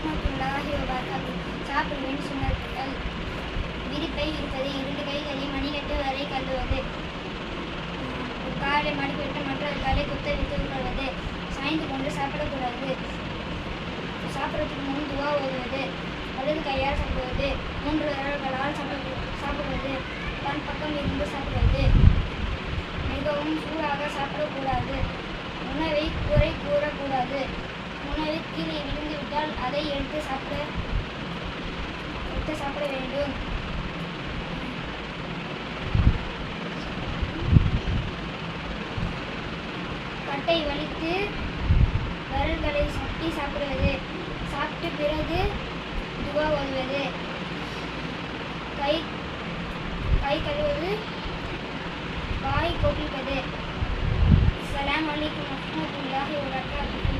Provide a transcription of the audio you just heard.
வரஹ்மத்துல்லாஹி வபரகாத்துஹு. சாப்பிடுவேன் சுன்னத்துகள். விரிப்பை இருப்பது, 2 கைகளையும் மணிக்கட்டு வரை கழுவுவது, காலை மடிப்பிட்டு மற்றொரு காலை குத்தரித்து கொள்வது, சாய்ந்து கொண்டு சாப்பிடக்கூடாது, சாப்பிட்றதுக்கு முன் துவா ஓதுவது, வலது கையால் சாப்பிடுவது, 3 விரல்களால் சாப்பிடுவது, தன் பக்கம் இருந்து சாப்பிடுவது, மிகவும் சூடாக சாப்பிடக்கூடாது, உணவை குறை கூறக்கூடாது, உணவு கீழே விழுந்துவிட்டால் அதை எடுத்து சாப்பிட வேண்டும். கட்டை வலித்து விரல்களை சப்பி சாப்பிடுவது, சாப்பிட்ட பிறகு துவா ஓதுவது, கை கழுவுவது, வாய் கொப்பளிப்பது. அஸ்ஸலாமு அலைக்கும் வரஹ்மத்துல்லாஹி வபரகாத்துஹு.